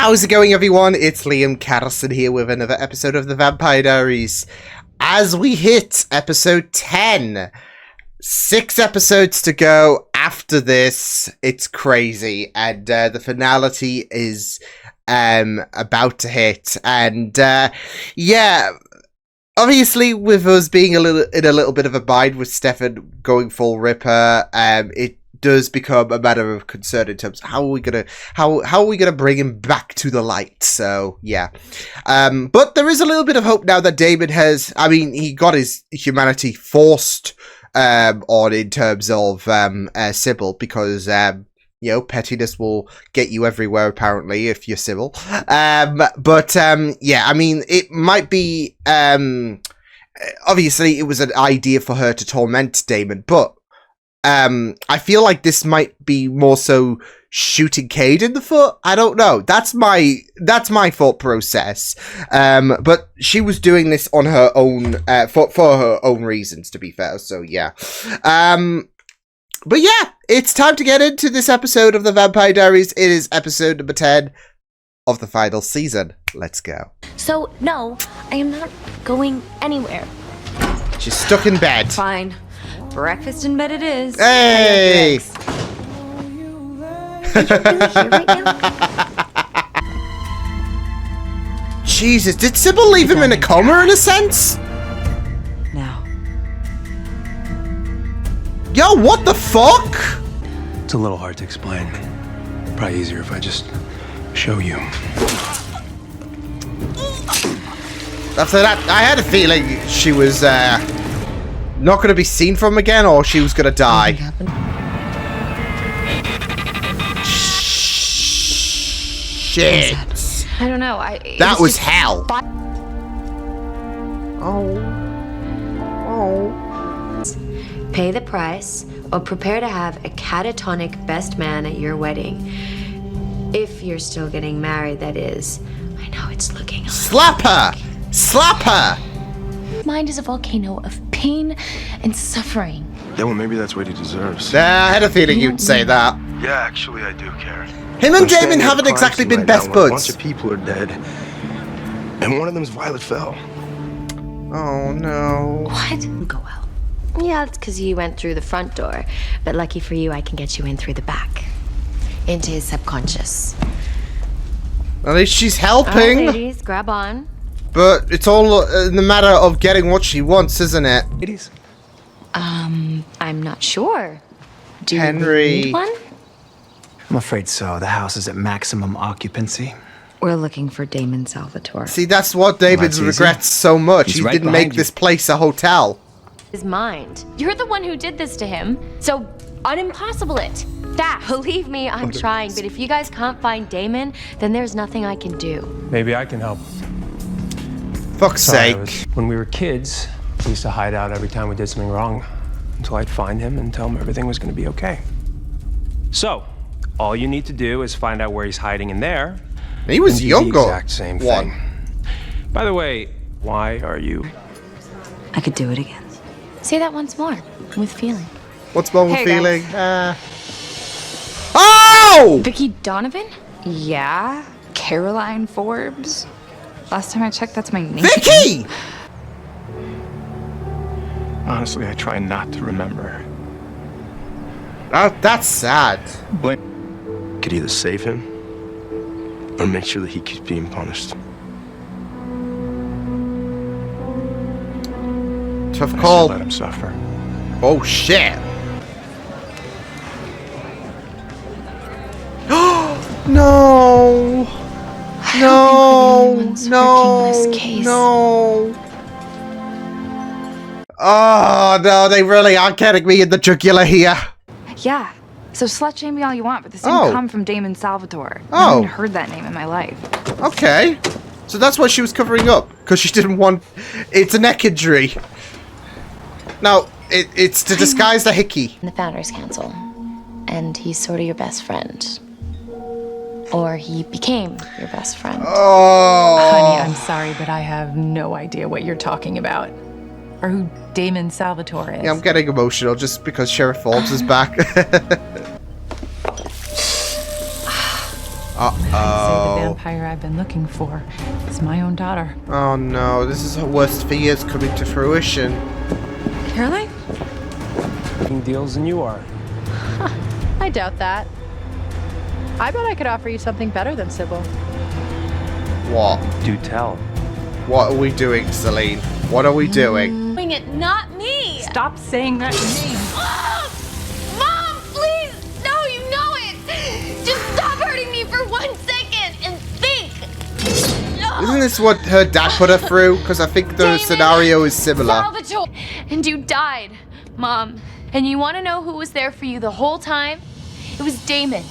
How's it going, everyone? It's Liam Carson here with another episode of the Vampire Diaries. As we hit episode 10, 6 episodes to go after this. It's crazy, and the finality is about to hit. And yeah, obviously, with us being in a little bit of a bind with Stefan going full Ripper, it does become a matter of concern in terms of how are we gonna bring him back to the light. So yeah, but there is a little bit of hope now that Damon has. I mean, he got his humanity forced on in terms of Sybil, because you know, pettiness will get you everywhere apparently if you're Sybil. But yeah, I mean, it might be obviously it was an idea for her to torment Damon, but I feel like this might be more so shooting Cade in the foot. I don't know. That's my thought process. But she was doing this on her own, for her own reasons, to be fair. So yeah. But yeah, it's time to get into this episode of the Vampire Diaries. It is episode number 10 of the final season. Let's go. So no, I am not going anywhere. She's stuck in bed. Fine. Breakfast in bed it is. Hey! Are you really here right now? Jesus, did Sybil leave him in a coma in a sense? Now. Yo, what the fuck? It's a little hard to explain. Probably easier if I just show you. After that, I had a feeling she was not going to be seen from again, or she was going to die. Shit. I don't know. That was hell. Oh. Pay the price, or prepare to have a catatonic best man at your wedding. If you're still getting married, that is. I know it's looking... Slap her! Slap her! Mind is a volcano of pain and suffering. Yeah, well, maybe that's what he deserves. I had a feeling you'd say that. Yeah, actually, I do care. Him and Damon haven't exactly been best buds. A bunch of people are dead, and one of them is Violet Fell. Oh, no. What? Go well. Yeah, it's because you went through the front door. But lucky for you, I can get you in through the back. Into his subconscious. At least she's All right, helping. ladies, grab on. But it's all in the matter of getting what she wants, isn't it? Ladies? I'm not sure. Do Henry. you need one? I'm afraid so. The house is at maximum occupancy. We're looking for Damon Salvatore. See, that's what David that's easy. regrets so much. He's He right didn't make behind you. this place a hotel. His mind. You're the one who did this to him, so unimpossible it. Fast. Believe me, I'm trying, but if you guys can't find Damon, then there's nothing I can do. Maybe I can help. Fuck's Sorry, sake. when we were kids, we used to hide out every time we did something wrong until I'd find him and tell him everything was going to be okay. So, all you need to do is find out where he's hiding in there. He was and do younger. the exact same thing. By the way, why are you? I could do it again. Say that once more, with feeling. What's wrong with Hey, feeling? Oh! Vicky Donovan? Yeah? Caroline Forbes? Last time I checked, that's my name. Vicky! Honestly, I try not to remember. That's sad. Could either save him or make sure that he keeps being punished. Tough I call. should let him suffer. Oh shit. No. No. No. Oh no, they really are getting me in the jugular here. Yeah. So slut shame me all you want, but this Oh. didn't come from Damon Salvatore. Oh. I haven't heard that name in my life. Okay. So that's what she was covering up, because she didn't want... It's a neck injury. No, it's to disguise the hickey. In the Founders Council. And he's sort of your best friend. Or he became your best friend. Oh. Honey, I'm sorry, but I have no idea what you're talking about. Or who Damon Salvatore is. Yeah, I'm getting emotional just because Sheriff Forbes is back. Uh-oh. vampire I've been looking for. It's my own daughter. Oh no, this is her worst fears coming to fruition. Caroline? Making deals than you are. I doubt that. I bet I could offer you something better than Sybil. What? Do tell. What are we doing, Celine? What are we doing? Doing it, not me! Stop saying that name. Mom, please! No, you know it! Just stop hurting me for 1 second and think! Isn't this what her dad put her through? Because I think the Damon, scenario is similar. Salvatore! And you died, Mom. And you want to know who was there for you the whole time? It was Damon.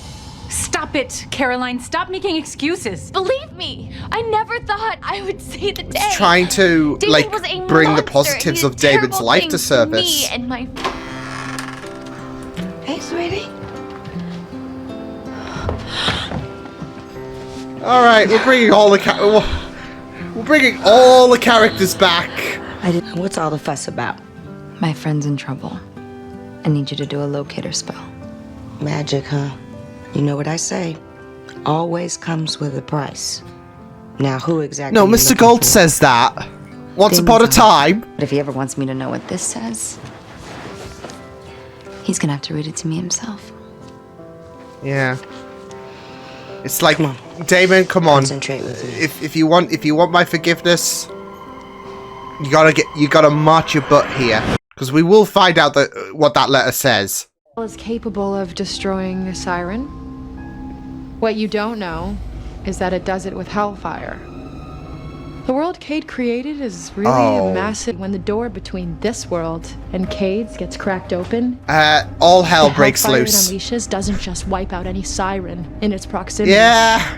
Stop it, Caroline. Stop making excuses. Believe me, I never thought I would see the day. Trying to, Damon like, was a bring the monster, positives and of he did Damon's terrible life to things surface. Me and my... Hey, sweetie. All right, we're bringing all the characters back. What's all the fuss about? My friend's in trouble. I need you to do a locator spell. Magic, huh? You know what I say. Always comes with a price. Now, who exactly? No, are you Mr. looking Gold for? says that. Once Damon's upon a on. time. But if he ever wants me to know what this says, he's gonna have to read it to me himself. Yeah. It's like, Come Damon, come on. Concentrate with me. If you want my forgiveness, you gotta march your butt here, because we will find out what that letter says. Is capable of destroying a siren. What you don't know is that it does it with hellfire. The world Cade created is really Oh. a massive. When the door between this world and Cade's gets cracked open, All hell the breaks hellfire loose. it unleashes doesn't just wipe out any siren in its proximity. Yeah,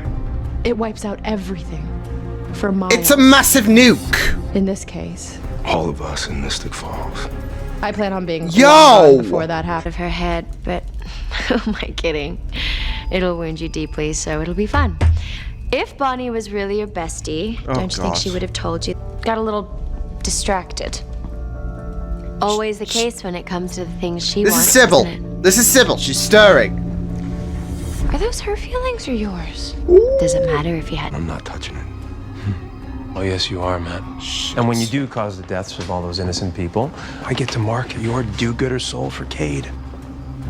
It wipes out everything for miles. it's a massive nuke. In this case, All of us in Mystic Falls. I plan on being Yo! long gone before that happens. Of her head, but who am I kidding? It'll wound you deeply, so it'll be fun. If Bonnie was really your bestie, Oh, don't you think God. she would have told you? Got a little distracted. Always the case when it comes to the things she This wants. is Sybil. isn't This is Sybil. She's stirring. it? Are those her feelings or yours? Does it matter if you had? I'm not touching it. Oh, yes, you are, Matt. And when you do cause the deaths of all those innocent people, I get to market your do-gooder soul for Cade.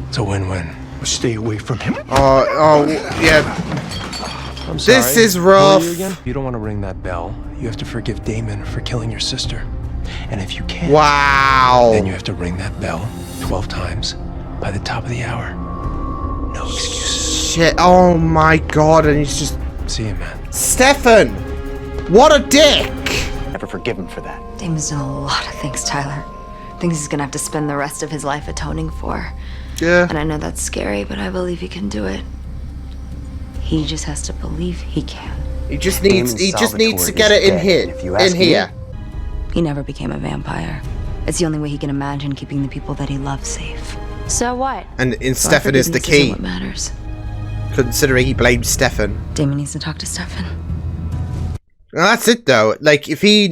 It's a win-win. Stay away from him. Oh, yeah. I'm sorry. This is Who are rough. you again? You don't want to ring that bell. You have to forgive Damon for killing your sister. And if you can't, Wow. then you have to ring that bell 12 times by the top of the hour. No excuses. Shit. Oh my God. And he's just See you, Matt. Stefan. What a dick. Never forgive him for that. Damon's done a lot of things, Tyler. Things he's gonna have to spend the rest of his life atoning for. Yeah. And I know that's scary, but I believe he can do it. He just has to believe he can. He just needs to get it in here. If you In ask me, here. He never became a vampire. It's the only way he can imagine keeping the people that he loves safe. So what? And So our Stefan is the forgiveness isn't key, what matters. considering he blamed Stefan. Damon needs to talk to Stefan. Well, that's it though. Like if he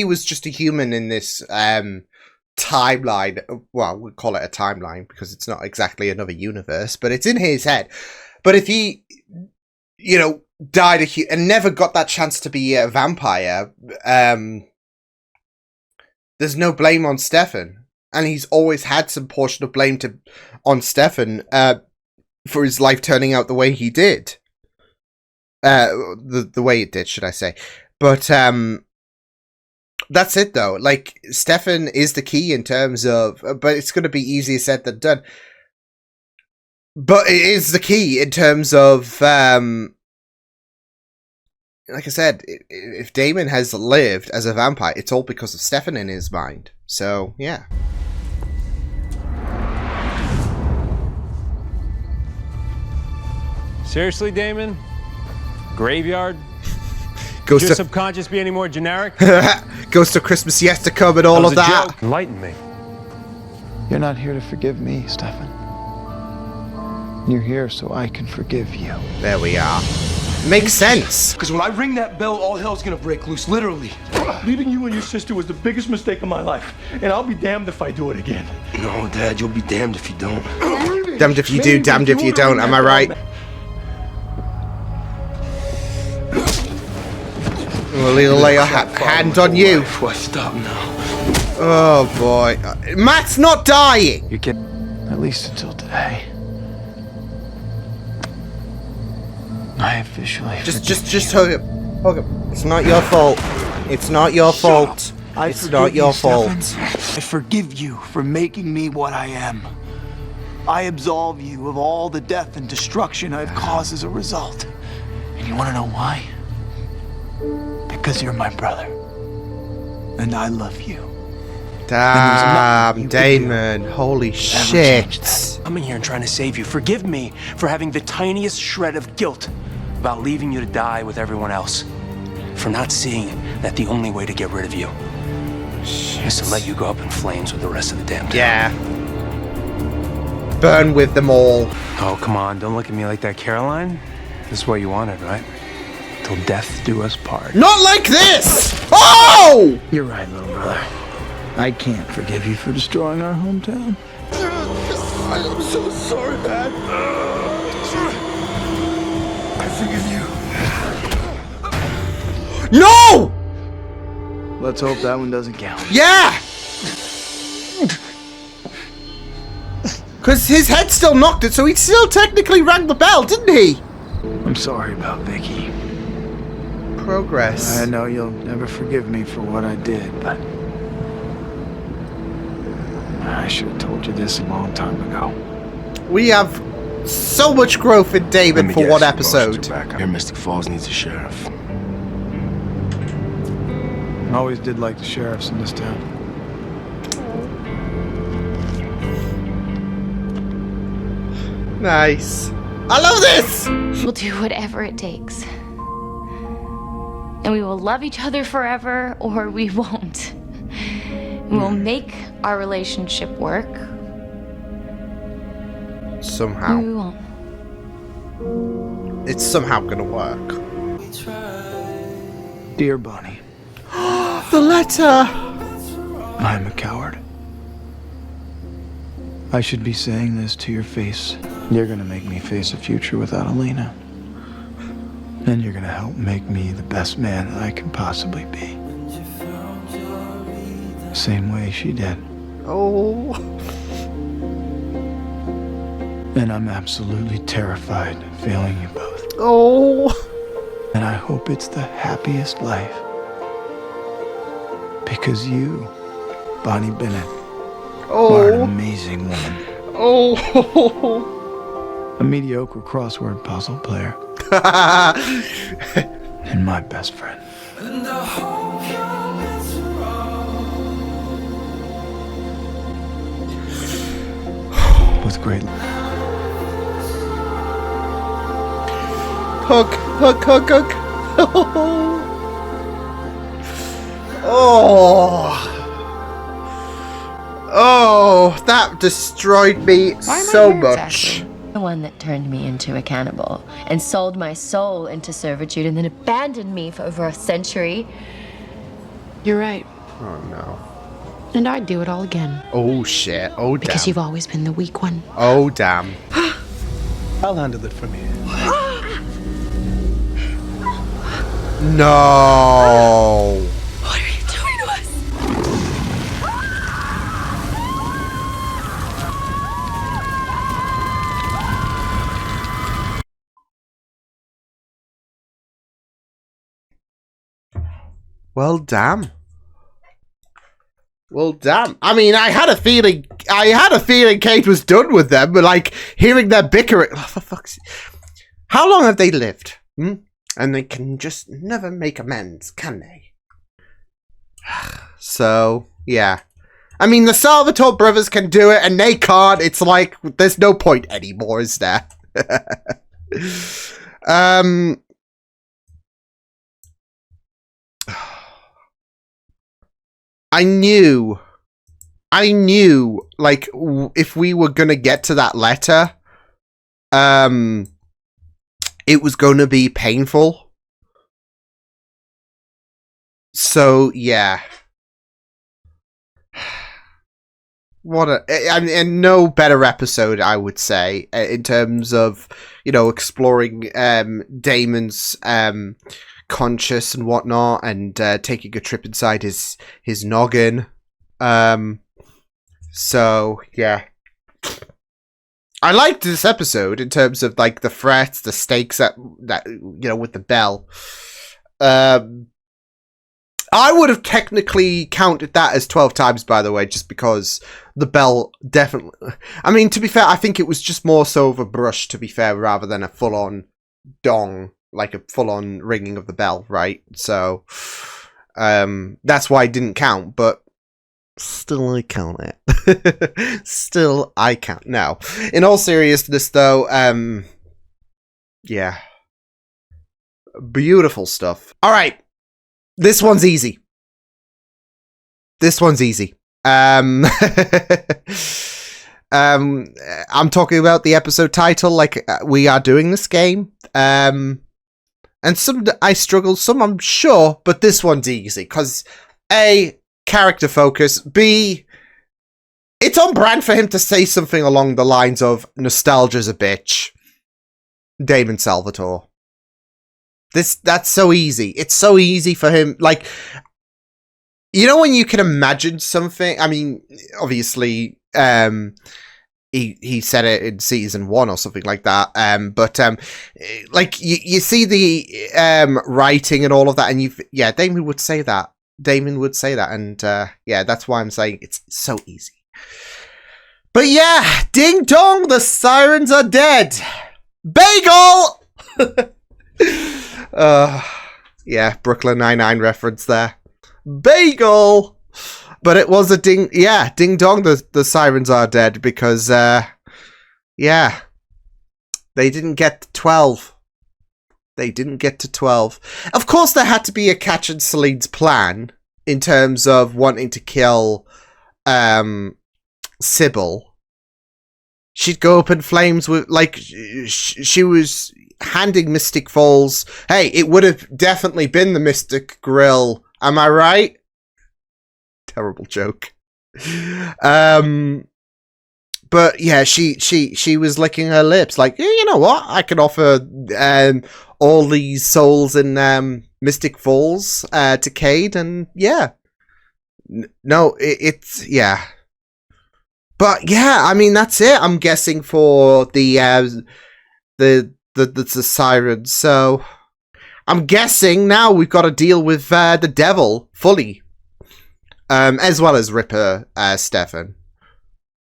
was just a human in this timeline, well, we'll call it a timeline because it's not exactly another universe, but it's in his head. But if he, died and never got that chance to be a vampire, there's no blame on Stefan, and he's always had some portion of blame on Stefan for his life turning out the way he did. The way it did, should I say. But that's it though. Like, Stefan is the key in terms of, but it's going to be easier said than done. But it is the key in terms of, like I said, if Damon has lived as a vampire, it's all because of Stefan in his mind. So, yeah. Seriously, Damon? Graveyard? Goes Should your to subconscious be any more generic? goes to Christmas Yes to Come and all was of a that. joke. Enlighten me. You're not here to forgive me, Stefan. You're here so I can forgive you. There we are. Makes sense. Because when I ring that bell, all hell's gonna break loose, literally. Leaving you and your sister was the biggest mistake of my life, and I'll be damned if I do it again. No, Dad, you'll be damned if you don't. Damned if you do, damned if you don't, am I right? Well, he'll lay a hand on you. Why stop now? Oh boy. Matt's not dying! You can. At least until today. I officially Just hug him. Hug him. It's not your fault. It's not your fault. It's not your fault. I forgive you for making me what I am. I absolve you of all the death and destruction I've caused as a result. And you want to know why? Because you're my brother. And I love you. Damn, Damon. Holy shit. I'm in here and trying to save you. Forgive me for having the tiniest shred of guilt about leaving you to die with everyone else. For not seeing that the only way to get rid of you is to let you go up in flames with the rest of the damn town. Yeah. Burn with them all. Oh, come on. Don't look at me like that, Caroline. This is what you wanted, right? Till death do us part. Not like this! Oh! You're right, little brother. I can't forgive you for destroying our hometown. I am so sorry, man. I forgive you. No! Let's hope that one doesn't count. Yeah! Because his head still knocked it, so he still technically rang the bell, didn't he? I'm sorry about Vicky. Progress. I know you'll never forgive me for what I did, but I should have told you this a long time ago. We have so much growth in Damon for one episode. I hear Mystic Falls needs a sheriff. I always did like the sheriffs in this town. Nice. I love this! We'll do whatever it takes. And we will love each other forever, or we won't. We will make our relationship work. Somehow. Or we won't. It's somehow gonna work. Dear Bonnie. The letter! I'm a coward. I should be saying this to your face. You're gonna make me face a future without Elena. And you're gonna help make me the best man that I can possibly be. Same way she did. Oh. And I'm absolutely terrified of failing you both. Oh. And I hope it's the happiest life. Because you, Bonnie Bennett, are an amazing woman. Oh. A mediocre crossword puzzle player. And my best friend. With great Hook, hook, hook, hook. Oh. Oh, that destroyed me so much. The one that turned me into a cannibal and sold my soul into servitude and then abandoned me for over a century. You're right. Oh no. And I'd do it all again. Oh shit. Oh damn. Because you've always been the weak one. Oh damn. I'll handle it from here. No. What are you doing to us? Well, damn. Well, damn. I mean, I had a feeling Kate was done with them, but like hearing their bickering. Oh, for fuck's sake. How long have they lived? And they can just never make amends, can they? So, yeah. I mean, the Salvatore brothers can do it, and they can't. It's like there's no point anymore, is there? I knew, like, if we were gonna get to that letter, it was gonna be painful. So, yeah. what a, I mean, and no better episode, I would say, in terms of, exploring Damon's conscious and whatnot, and taking a trip inside his noggin. So yeah, I liked this episode in terms of like the threats, the stakes that with the bell. I would have technically counted that as 12 times, by the way, just because the bell definitely... I mean, to be fair, I think it was just more so of a brush, to be fair, rather than a full-on dong, like a full-on ringing of the bell, right? So, that's why I didn't count, but still I count it. Still I count. No. In all seriousness, though, yeah. Beautiful stuff. All right. This one's easy. I'm talking about the episode title, like we are doing this game. And some I struggled, some I'm sure, but this one's easy because A, character focus, B, it's on brand for him to say something along the lines of nostalgia's a bitch. Damon Salvatore. That's so easy. It's so easy for him. Like, when you can imagine something. I mean, obviously, he said it in season 1 or something like that. But like you see the writing and all of that, and Damon would say that. And yeah, that's why I'm saying it's so easy. But yeah, ding dong, the sirens are dead. Bagel. Yeah, Brooklyn Nine-Nine reference there. Bagel! But it was a ding dong, the sirens are dead, because, yeah. They didn't get to 12. Of course, there had to be a Catch and Celine's plan, in terms of wanting to kill, Sybil. She'd go up in flames with, like, she was handing Mystic Falls. Hey, it would have definitely been the Mystic Grill. Am I right? Terrible joke. But yeah, she was licking her lips, like, you know what? I can offer all these souls in Mystic Falls to Cade, and yeah. No, it's yeah. But yeah, I mean that's it. I'm guessing for the sirens. So I'm guessing now we've got to deal with the devil fully, as well as Ripper Stefan.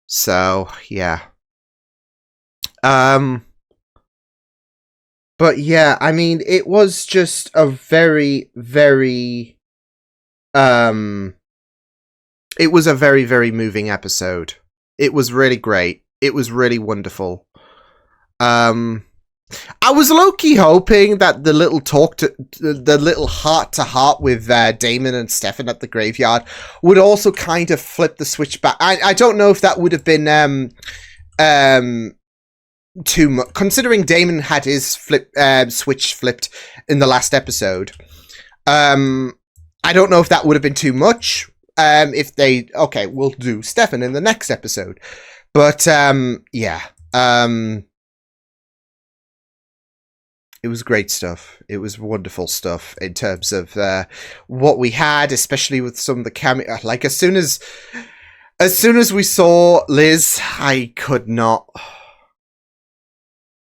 So yeah. But yeah, I mean it was just a very, very it was a very, very moving episode. It was really great. It was really wonderful. I was low-key hoping that the little heart-to-heart with Damon and Stefan at the graveyard would also kind of flip the switch back. I don't know if that would have been too much, considering Damon had his switch flipped in the last episode. I don't know if that would have been too much. If they we'll do Stefan in the next episode, but yeah. It was great stuff. It was wonderful stuff in terms of what we had, especially with some of the cameo. Like as soon as we saw Liz, I could not.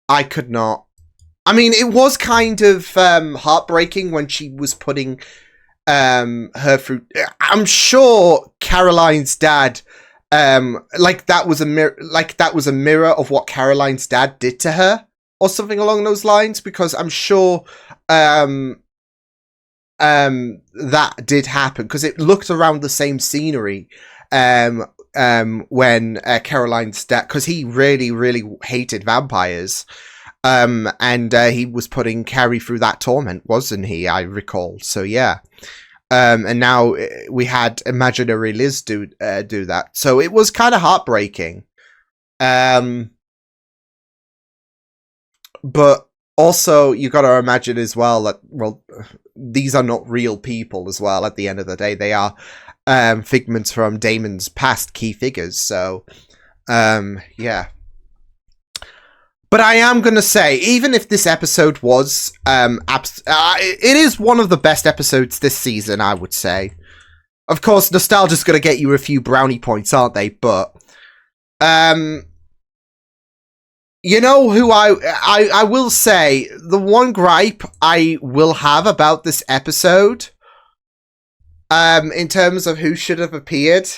I mean, it was kind of heartbreaking when she was putting her through. I'm sure Caroline's dad, like that was a mirror of what Caroline's dad did to her, or something along those lines, because I'm sure that did happen, because it looked around the same scenery when Caroline's dad, because he really, really hated vampires, and he was putting Carrie through that torment, wasn't he? I recall. So yeah. And now we had imaginary Liz do that. So it was kind of heartbreaking. But also, you got to imagine as well that, well, these are not real people as well. At the end of the day, they are figments from Damon's past key figures. So, yeah. But I am going to say, even if this episode was, it is one of the best episodes this season, I would say. Of course, nostalgia's going to get you a few brownie points, aren't they? But, you know who I will say, the one gripe I will have about this episode, in terms of who should have appeared,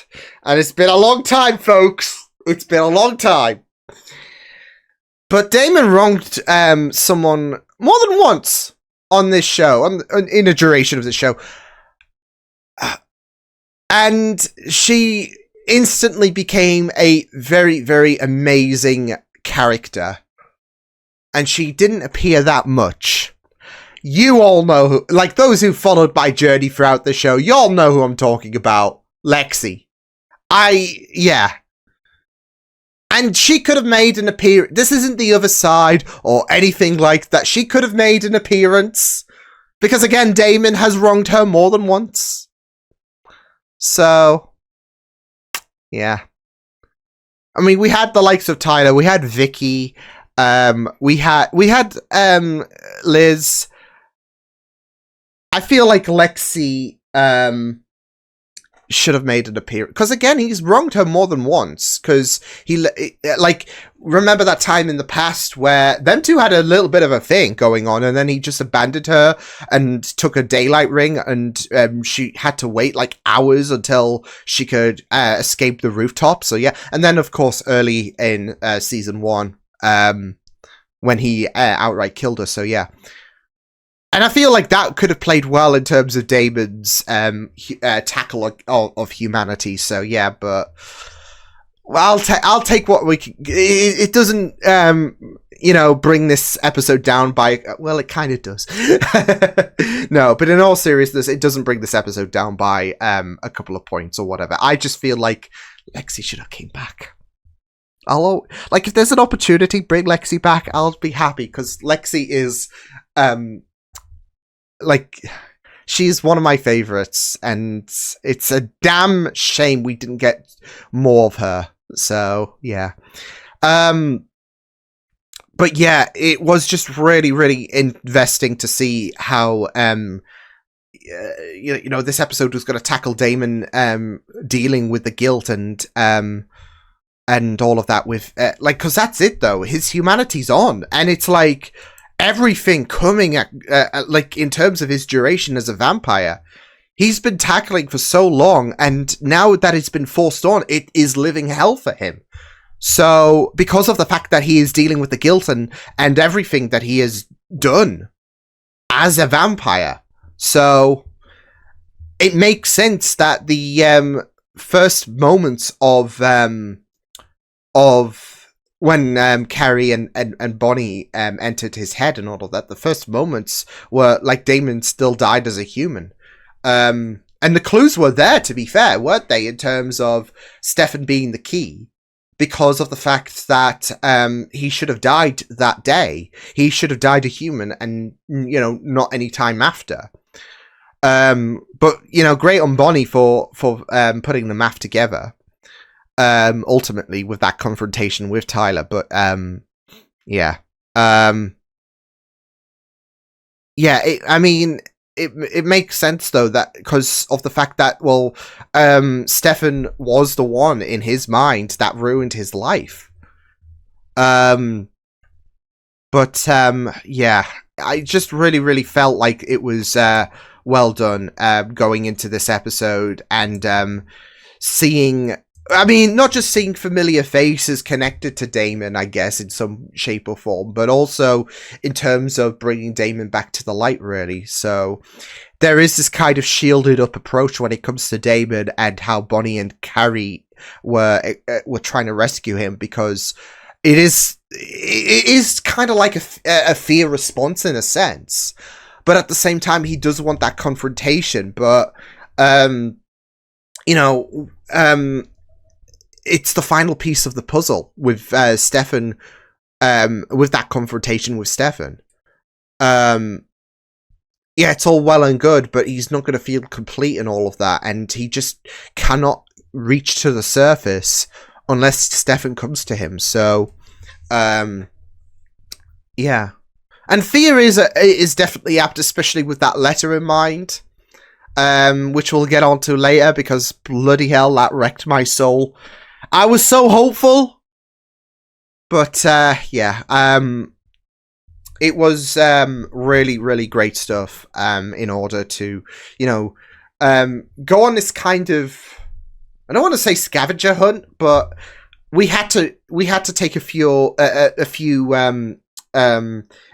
and it's been a long time, folks. It's been a long time. But Damon wronged someone more than once on this show, in the duration of the show. And she instantly became a very, very amazing character. And she didn't appear that much. You all know who, like those who followed my journey throughout the show, you all know who I'm talking about. Lexi. Yeah. And she could have made an appearance. This isn't The Other Side or anything like that. She could have made an appearance. Because again, Damon has wronged her more than once. So, yeah. I mean, we had the likes of Tyler. We had Vicky. We had Liz. I feel like Lexi should have made an appearance, because again, he's wronged her more than once, because he, like, remember that time in the past where them two had a little bit of a thing going on, and then he just abandoned her and took a daylight ring, and she had to wait like hours until she could escape the rooftop. So yeah, and then of course early in season 1, when he outright killed her. So yeah. And I feel like that could have played well in terms of Damon's tackle of humanity. So yeah, but I'll take what we can. It doesn't bring this episode down by, well, it kind of does. No, but in all seriousness, it doesn't bring this episode down by a couple of points or whatever. I just feel like Lexi should have came back. If there's an opportunity, bring Lexi back. I'll be happy, because Lexi is she's one of my favorites, and it's a damn shame we didn't get more of her. So yeah. But yeah, it was just really, really investing to see how this episode was going to tackle Damon dealing with the guilt and all of that with because that's it though. His humanity's on, and it's like everything coming at in terms of his duration as a vampire, he's been tackling for so long, and now that it's been forced on, it is living hell for him. So because of the fact that he is dealing with the guilt and everything that he has done as a vampire, so it makes sense that the first moments of when Carrie and Bonnie entered his head and all of that, the first moments were like Damon still died as a human. And the clues were there, to be fair, weren't they, in terms of Stefan being the key, because of the fact that he should have died that day. He should have died a human, and, not any time after. But, great on Bonnie for putting the math together. Ultimately with that confrontation with Tyler, but yeah, it makes sense though, that because of the fact that Stefan was the one in his mind that ruined his life. Yeah, I just really, really felt like it was well done going into this episode, and seeing, not just seeing familiar faces connected to Damon, I guess, in some shape or form, but also in terms of bringing Damon back to the light, really. So there is this kind of shielded up approach when it comes to Damon, and how Bonnie and Carrie were trying to rescue him, because it is kind of like a fear response in a sense, but at the same time he does want that confrontation, but it's the final piece of the puzzle with Stefan, with that confrontation with Stefan. yeah, it's all well and good, but he's not going to feel complete in all of that, and he just cannot reach to the surface unless Stefan comes to him. So, yeah. And fear is definitely apt, especially with that letter in mind, which we'll get onto later, because bloody hell, that wrecked my soul. I was so hopeful, but yeah, it was really, really great stuff. In order to, go on this kind of, I don't want to say scavenger hunt, but we had to take a few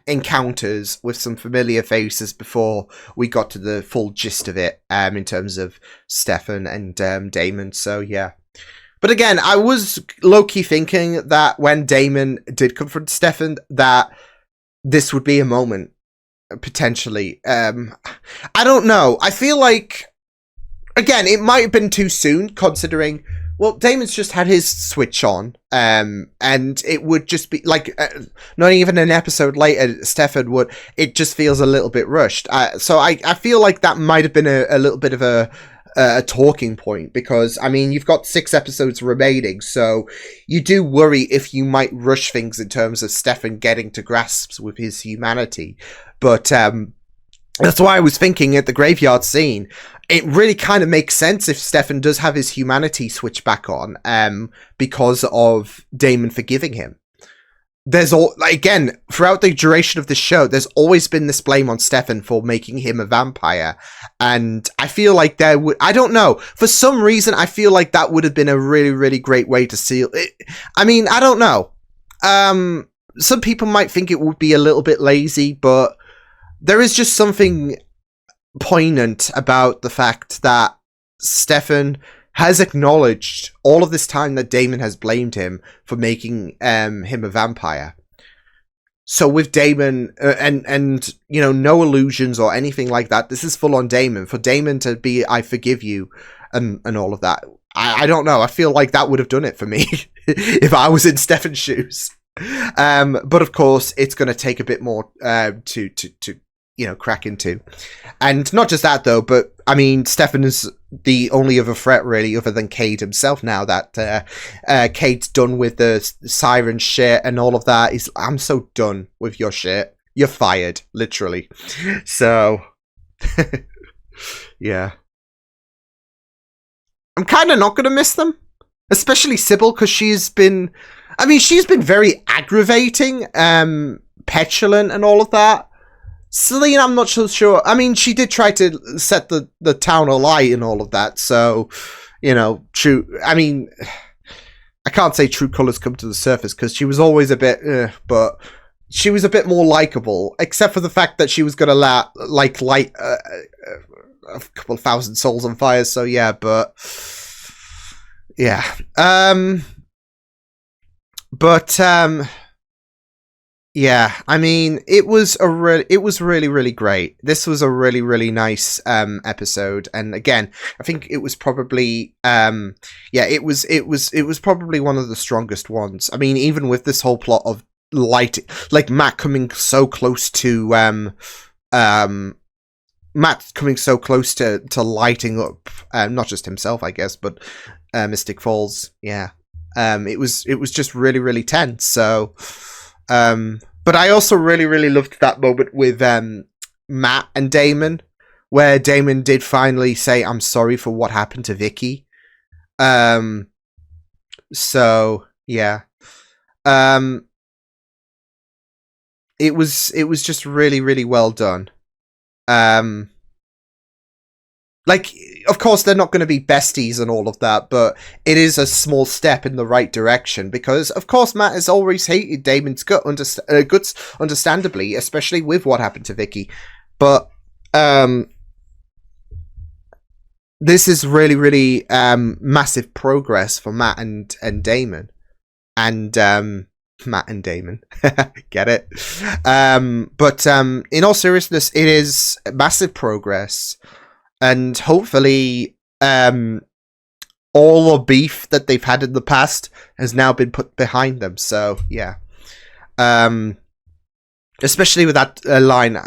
encounters with some familiar faces before we got to the full gist of it, in terms of Stefan and Damon. So yeah. But again, I was low-key thinking that when Damon did confront Stefan, that this would be a moment, potentially. I don't know. I feel like, again, it might have been too soon, considering, well, Damon's just had his switch on, and it would just be, like, not even an episode later, Stefan would, it just feels a little bit rushed. So I feel like that might have been a little bit of a talking point, because, I mean, you've got 6 episodes remaining, so you do worry if you might rush things in terms of Stefan getting to grasps with his humanity. But that's why I was thinking at the graveyard scene, it really kind of makes sense if Stefan does have his humanity switch back on, because of Damon forgiving him. There's again, throughout the duration of the show, there's always been this blame on Stefan for making him a vampire. And I feel like I don't know, for some reason, I feel like that would have been a really, really great way to seal it. I mean, I don't know. Some people might think it would be a little bit lazy, but there is just something poignant about the fact that Stefan has acknowledged all of this time that Damon has blamed him for making him a vampire. So with Damon, and no illusions or anything like that, this is full on Damon. For Damon to be, I forgive you, and all of that. I don't know, I feel like that would have done it for me if I was in Stefan's shoes. But of course, it's going to take a bit more to crack into. And not just that, though, but, I mean, Stefan is the only other threat, really, other than Cade himself now that Cade's done with the siren shit and all of that. I'm so done with your shit. You're fired, literally. So, yeah. I'm kind of not going to miss them. Especially Sybil, because she's been very aggravating, petulant and all of that. Celine, I'm not so sure. I mean, she did try to set the town alight and all of that, so, true. I mean, I can't say true colours come to the surface, because she was always a bit, but she was a bit more likeable, except for the fact that she was going to light a couple of thousand souls on fire, so yeah, but, yeah. Yeah, I mean, it was really, really great. This was a really, really nice episode, and again, I think it was probably it was probably one of the strongest ones. I mean, even with this whole plot of Matt coming so close to lighting up, not just himself, I guess, but Mystic Falls. Yeah, it was just really, really tense. So. But I also really, really loved that moment with Matt and Damon, where Damon did finally say, "I'm sorry for what happened to Vicky." So yeah, it was just really, really well done. Of course, they're not going to be besties and all of that, but it is a small step in the right direction, because, of course, Matt has always hated Damon's guts, understandably, especially with what happened to Vicky. But this is really, really massive progress for Matt and Damon. And Matt and Damon. Get it? But in all seriousness, it is massive progress. And hopefully, all the beef that they've had in the past has now been put behind them. So, yeah. especially with that line,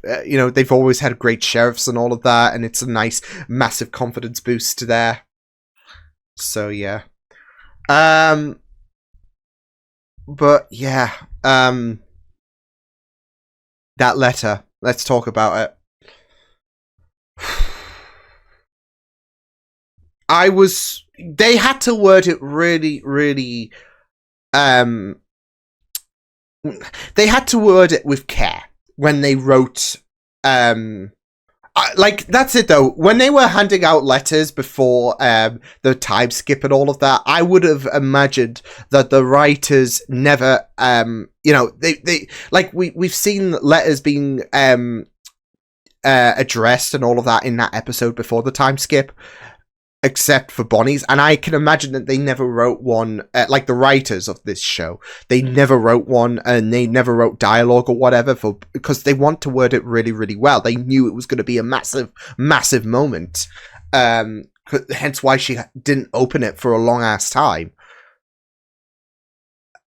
they've always had great sheriffs and all of that, and it's a nice, massive confidence boost there. So yeah, but yeah, that letter. Let's talk about it. They had to word it really, really. They had to word it with care when they wrote. That's it though. When they were handing out letters before the time skip and all of that, I would have imagined that the writers never, we've seen letters being addressed and all of that in that episode before the time skip, except for Bonnie's, and I can imagine that they never wrote one, like the writers of this show, they never wrote one, and they never wrote dialogue or whatever, because they want to word it really, really well. They knew it was going to be a massive, massive moment, hence why she didn't open it for a long-ass time.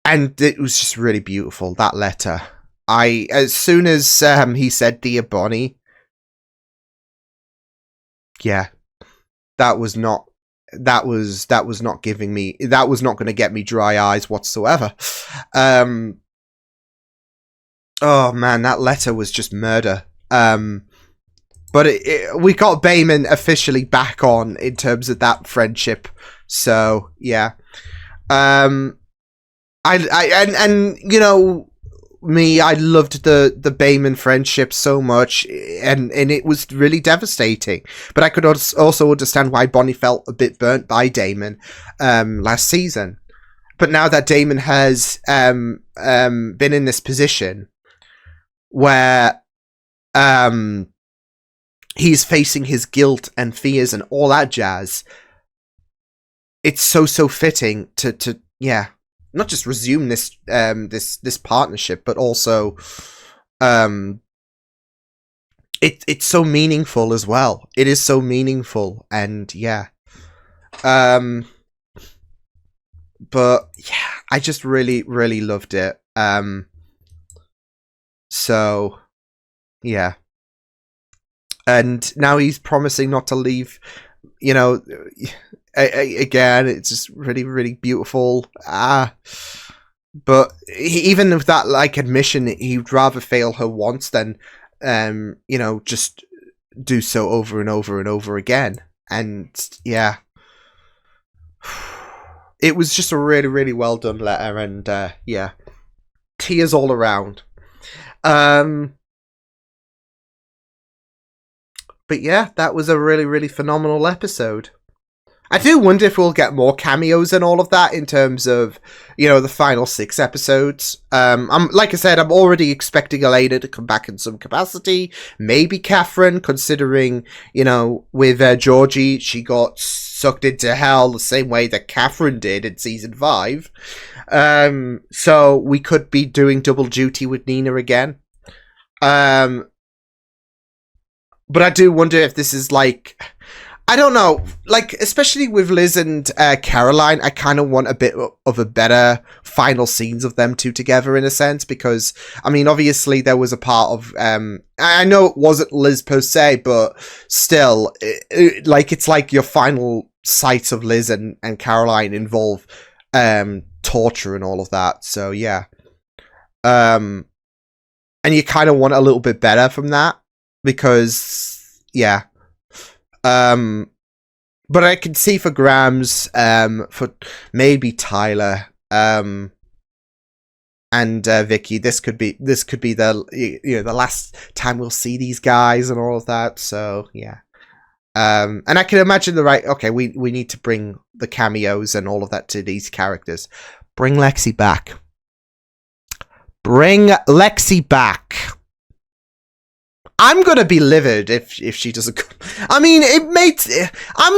And it was just really beautiful, that letter. As soon as he said, "Dear Bonnie," yeah, that was not going to get me dry eyes whatsoever. Oh man, that letter was just murder. But we got Damon officially back on in terms of that friendship. So yeah, I loved the Damon friendship so much, and it was really devastating. But I could also understand why Bonnie felt a bit burnt by Damon last season. But now that Damon has been in this position where he's facing his guilt and fears and all that jazz, it's so fitting to not just resume this this partnership, but also it's so meaningful as well. It is so meaningful, and yeah. But yeah, I just really, really loved it. So yeah. And now he's promising not to leave, again, it's just really, really beautiful. But even with that, admission, he'd rather fail her once than, just do so over and over and over again. And yeah, it was just a really, really well done letter, and yeah, tears all around. But yeah, that was a really, really phenomenal episode. I do wonder if we'll get more cameos and all of that in terms of, the final 6 episodes. Like I said, I'm already expecting Elena to come back in some capacity. Maybe Catherine, considering, with Georgie, she got sucked into hell the same way that Catherine did in season 5. So we could be doing double duty with Nina again. But I do wonder if this is I don't know, especially with Liz and Caroline, I kind of want a bit of a better final scenes of them two together in a sense, because, obviously there was a part of, I know it wasn't Liz per se, but still, it's like your final sights of Liz and Caroline involve torture and all of that, so yeah. And you kind of want a little bit better from that, because, yeah. But I can see for Grams, for maybe Tyler, and Vicky, this could be the the last time we'll see these guys and all of that. So yeah, and I can imagine we need to bring the cameos and all of that to these characters. Bring Lexi back. Bring Lexi back. I'm gonna be livid if she doesn't come. I'm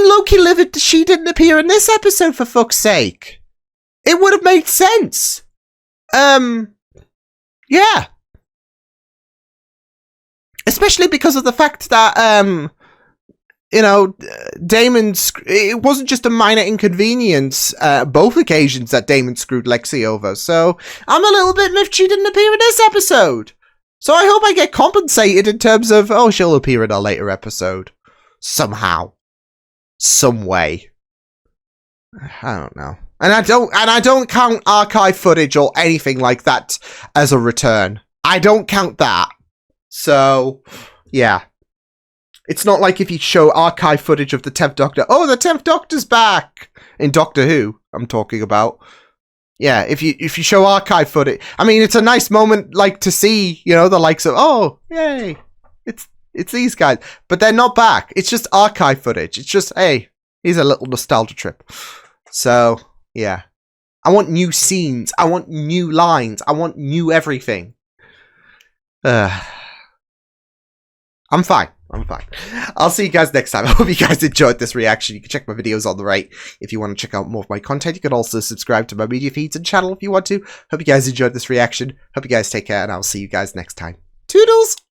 low-key livid that she didn't appear in this episode, for fuck's sake. It would have made sense. Yeah. Especially because of the fact that, Damon's, it wasn't just a minor inconvenience, both occasions that Damon screwed Lexi over, so I'm a little bit miffed she didn't appear in this episode. So I hope I get compensated in terms of, oh, she'll appear in a later episode. Somehow. Some way. I don't know. And I don't count archive footage or anything like that as a return. I don't count that. So, yeah. It's not like if you show archive footage of the 10th Doctor. Oh, the 10th Doctor's back! In Doctor Who, I'm talking about. Yeah, if you show archive footage. I mean, it's a nice moment, like, to see, you know, the likes of, oh, yay. It's these guys. But they're not back. It's just archive footage. It's just, hey, here's a little nostalgia trip. So, yeah. I want new scenes. I want new lines. I want new everything. I'm fine. I'll see you guys next time. I hope you guys enjoyed this reaction. You can check my videos on the right if you want to check out more of my content. You can also subscribe to my media feeds and channel if you want to. Hope you guys enjoyed this reaction. Hope you guys take care, and I'll see you guys next time. Toodles!